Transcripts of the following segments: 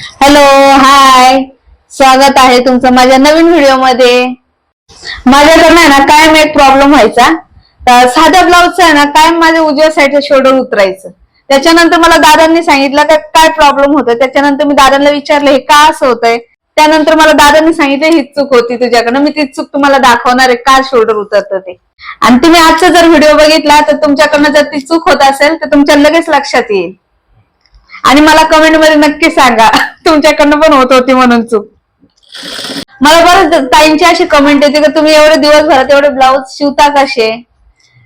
Hello, हाय, स्वागत आहे तुमचं माझ्या नवीन व्हिडिओ मध्ये. माझ्याकडनं आहे ना कायम एक प्रॉब्लेम व्हायचा. साध्या ब्लाऊजचा आहे ना कायम माझ्या उजव्या साईडचं शोल्डर उतरायचं. त्याच्यानंतर मला दादांनी सांगितलं का काय प्रॉब्लेम होतोय. त्याच्यानंतर मी दादांना विचारलं हे का असं होतंय. त्यानंतर मला दादांनी सांगितलं ही चूक होती तुझ्याकडनं, मी ती चूक तुम्हाला दाखवणार आहे का शोल्डर उतरतं ते. आणि तुम्ही आजचा जर व्हिडिओ बघितला तर तुमच्याकडनं जर ती चूक होत असेल तर तुमच्या लगेच लक्षात येईल. आणि मला कमेंट मध्ये नक्की सांगा तुमच्याकडनं पण होत होती म्हणून चूक. मला बरंच ताईंची अशी कमेंट येते की तुम्ही एवढे दिवसभरात एवढे ब्लाऊज शिवता कसे,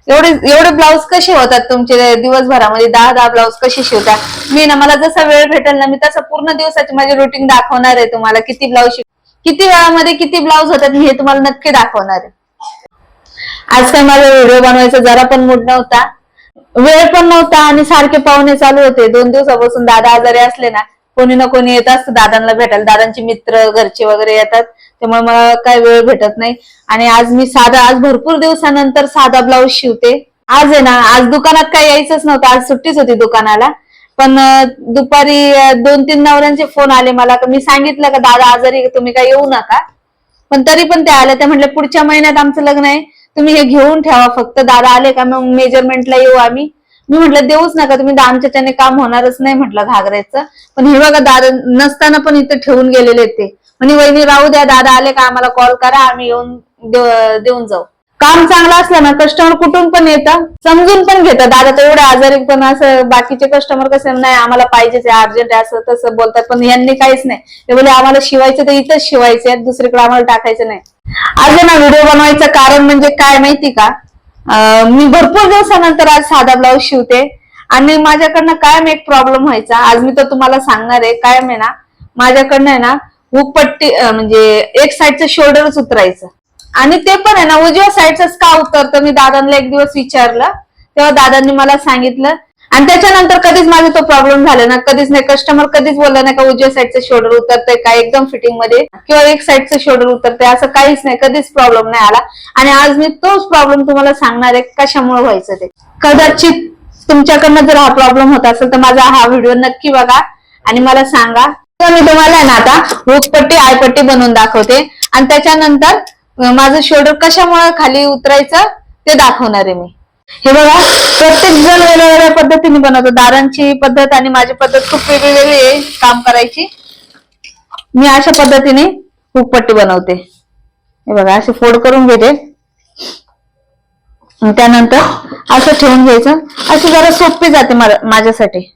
एवढे ब्लाऊज कसे होतात तुमचे दिवसभरामध्ये 10-10 ब्लाऊज कसे शिवता. मी ना मला जसा वेळ भेटेल ना मी तसं पूर्ण दिवसाची माझी रुटीन दाखवणार आहे तुम्हाला. किती वेळामध्ये किती ब्लाऊज होतात मी हे तुम्हाला नक्की दाखवणार आहे. आज काय माझा व्हिडिओ बनवायचा जरा पण मूड नव्हता, वेळ पण नव्हता आणि सारखे पाहुणे चालू होते. 2 दिवसापासून दादा आजारी असले ना कोणी ना कोणी येत असतं दादांना भेटायला. दादांचे मित्र घरचे वगैरे येतात, त्यामुळे मला काय वेळ भेटत नाही. आणि आज मी आज भरपूर दिवसानंतर साधा ब्लाऊज शिवते. आज आहे ना, आज दुकानात काय यायचंच नव्हतं, आज सुट्टीच होती दुकानाला. पण दुपारी 2-3 नवऱ्यांचे फोन आले मला. मी सांगितलं का दादा आजारी तुम्ही काय येऊ नका, पण तरी पण ते आले. ते म्हटले पुढच्या महिन्यात आमचं लग्न आहे, तुम्ही हे घेऊन ठेवा फक्त, दादा आले का मग मेजरमेंटला येऊ आम्ही. मी म्हटलं देऊच नका तुम्ही, आमच्याच्याने काम होणारच नाही म्हटलं घागरायचं. पण हे बघा दादा नसताना पण इथं ठेवून गेलेले ते. म्हणजे वहिनी राहू द्या, दादा आले का आम्हाला कॉल करा, आम्ही येऊन देऊन जाऊ. काम चांगलं असलं ना कस्टमर कुठून पण येतं, समजून पण घेतात. दादा तर एवढे आजारी, पण असं बाकीचे कस्टमर कसे नाही आम्हाला पाहिजेच अर्जंट असं तसं बोलतात. पण यांनी काहीच नाही, ते बोले आम्हाला शिवायचं तर इथंच शिवायचे, दुसरीकडे आम्हाला टाकायचं नाही. आज ना व्हिडिओ बनवायचं कारण म्हणजे काय माहिती का, मी भरपूर दिवसानंतर आज साधा ब्लाऊज शिवते. आणि माझ्याकडनं कायम एक प्रॉब्लेम व्हायचा, आज मी तर तुम्हाला सांगणार आहे. कायम आहे ना माझ्याकडनं आहे ना हुकपट्टी म्हणजे एक साईडचं शोल्डरच उतरायचं. आणि ते पण आहे ना उजव्या साईडचंच का उतरतं. मी दादांना एक दिवस विचारलं, तेव्हा दादांनी मला सांगितलं. आणि त्याच्यानंतर कधीच माझा तो प्रॉब्लेम झाला ना, कधीच नाही. कस्टमर कधीच बोलला नाही का उजव्या साईडचं शोल्डर उतरतंय का एकदम फिटिंग मध्ये, किंवा एक साईडचं शोल्डर उतरतंय, असं काहीच नाही, कधीच प्रॉब्लेम नाही आला. आणि आज मी तोच प्रॉब्लेम तुम्हाला सांगणार आहे कशामुळे व्हायचं ते. कदाचित तुमच्याकडनं जर हा प्रॉब्लेम होत असेल तर माझा हा व्हिडिओ नक्की बघा आणि मला सांगा. तर मी तुम्हाला ना आता हुकपट्टी आयपट्टी बनवून दाखवते आणि त्याच्यानंतर माझं शोल्डर कशामुळे खाली उतरायचं ते दाखवणार आहे मी. हे बघा, प्रत्येक जण वेगवेगळ्या पद्धतीने बनवतो. दादांची पद्धत आणि माझी पद्धत खूप वेगळी आहे काम करायची. मी अशा पद्धतीने हुकपट्टी बनवते. हे बघा, असे फोल्ड करून घेते, त्यानंतर असं ठेवून घ्यायचं. अशी जरा सोपी जाते माझ्यासाठी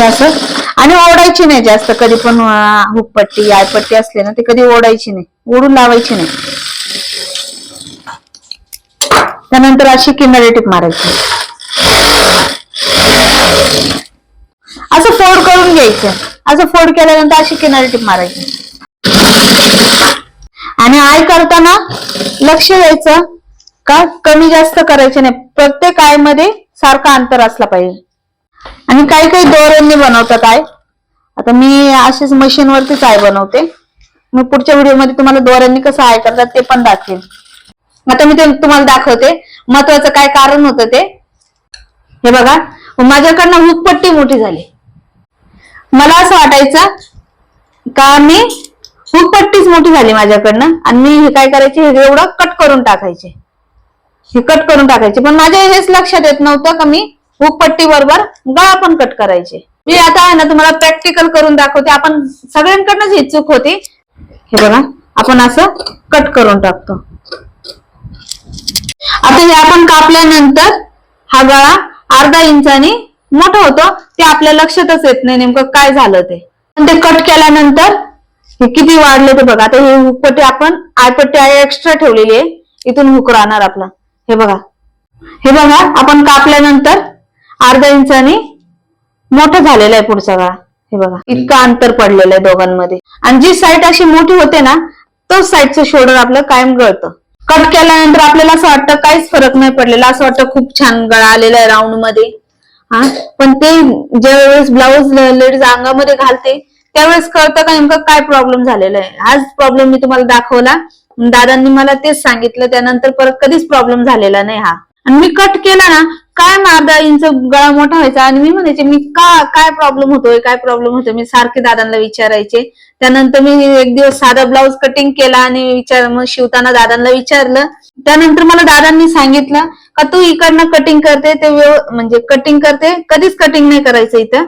असं. आणि ओढायची नाही जास्त कधी पण. हुकपट्टी आयपट्टी असले ना ते कधी ओढायची नाही, ओढून लावायची नाही. त्यानंतर अशी किनारी टीप मारायची, असं फोल्ड करून घ्यायचं. असं फोल्ड केल्यानंतर अशी किनारी टीप मारायची. आणि आय करताना लक्ष द्यायचं का कमी जास्त करायचे नाही, प्रत्येक आय मध्ये सारखं अंतर असलं पाहिजे. आणि काही काही दोऱ्यांनी बनवतात आय. आता मी अशीच मशीनवरतीच आय बनवते. मी पुढच्या व्हिडिओमध्ये तुम्हाला दोऱ्यांनी कसं आय करतात ते पण दाखवेल. आता मी ते तुम्हाला दाखवते. महत्वाचं काय कारण होतं ते. हे बघा, माझ्याकडनं हुकपट्टी मोठी झाली. मला असं वाटायचं का मी हुकपट्टीच मोठी झाली माझ्याकडनं आणि मी हे काय करायचे, हे एवढं कट करून टाकायचे, हे कट करून टाकायचे. पण माझ्या हेच लक्षात येत नव्हतं का मी हुकपट्टी बरोबर गळा पण कट करायचे. मी आता आहे ना तुम्हाला प्रॅक्टिकल करून दाखवते. आपण सगळ्यांकडनंच ही चूक होती. हे बघा, आपण असं कट करून टाकतो. आता हे आपण कापल्यानंतर हा गळा अर्धा इंचाने मोठा होतो, ते आपल्या लक्षातच येत नाही नेमकं काय झालं ते. ते कट केल्यानंतर हे किती वाढले ते बघा. आता हे हुकपट्टी आपण आयपट्टी एक्स्ट्रा ठेवलेली आहे, इथून हुक राहणार आपला. हे बघा, हे बघा, आपण कापल्यानंतर अर्धा इंचाने मोठं झालेलं आहे पुढचा गळा. हे बघा, इतकं अंतर पडलेलं आहे दोघांमध्ये. आणि जी साईड अशी मोठी होते ना तोच साईडचं शोल्डर आपलं कायम गळतं. कट केल्यानंतर आपल्याला असं वाटतं काहीच फरक नाही पडलेला, असं वाटतं खूप छान गळा आलेला आहे राऊंड मध्ये. पण ते ज्या वेळेस ब्लाऊज लेडीज अंगामध्ये घालते त्यावेळेस कळतं का नेमकं काय प्रॉब्लेम झालेला आहे. आज प्रॉब्लेम मी तुम्हाला दाखवला, दादांनी मला तेच सांगितलं, त्यानंतर परत कधीच प्रॉब्लेम झालेला नाही हा. आणि मी कट केला ना काय अर्धा इंच गळा मोठा व्हायचा आणि मी म्हणायचे मी काय प्रॉब्लेम होतोय, काय प्रॉब्लेम होतोय, मी सारखे दादांना विचारायचे. त्यानंतर मी एक दिवस साधा ब्लाऊज कटिंग केला आणि मग शिवताना दादांना विचारलं. त्यानंतर मला दादांनी सांगितलं का तू इकडनं कटिंग करते ते म्हणजे कटिंग करते, कधीच कटिंग नाही करायचं इथं,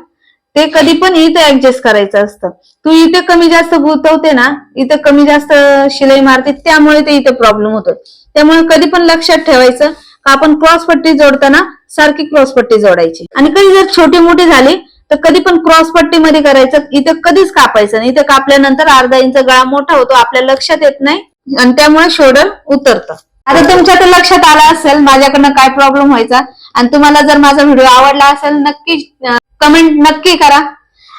ते कधी पण इथं ऍडजस्ट करायचं असतं. तू इथे कमी जास्त गुंतवते ना, इथं कमी जास्त शिलाई मारते, त्यामुळे ते इथे प्रॉब्लेम होतोय. त्यामुळे कधी पण लक्षात ठेवायचं का आपण क्रॉस पट्टी जोडताना सारखी क्रॉस पट्टी जोडायची. आणि कधी जर छोटी मोठी झाली तर कधी पण क्रॉस पट्टी मध्ये करायचं, इथं कधीच कापायचं नाही. इथं कापल्यानंतर अर्धा इंच गळा मोठा होतो, आपल्या लक्षात येत नाही आणि त्यामुळे शोल्डर उतरतं. आता तुमच्या तर लक्षात आलं असेल माझ्याकडनं काय प्रॉब्लेम व्हायचा. आणि तुम्हाला जर माझा व्हिडिओ आवडला असेल नक्की कमेंट नक्की करा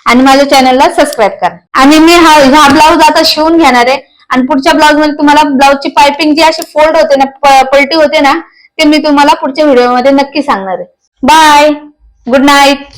आणि माझ्या चॅनलला सबस्क्राईब करा. आणि मी हा ब्लाऊज आता शिवून घेणार आहे आणि पुढच्या ब्लाऊज मध्ये तुम्हाला ब्लाऊजची पायपिंग जी अशी फोल्ड होते ना, पलटी होते ना, ते मी तुम्हाला पुढच्या व्हिडिओमध्ये नक्की सांगणार आहे. Bye, good night.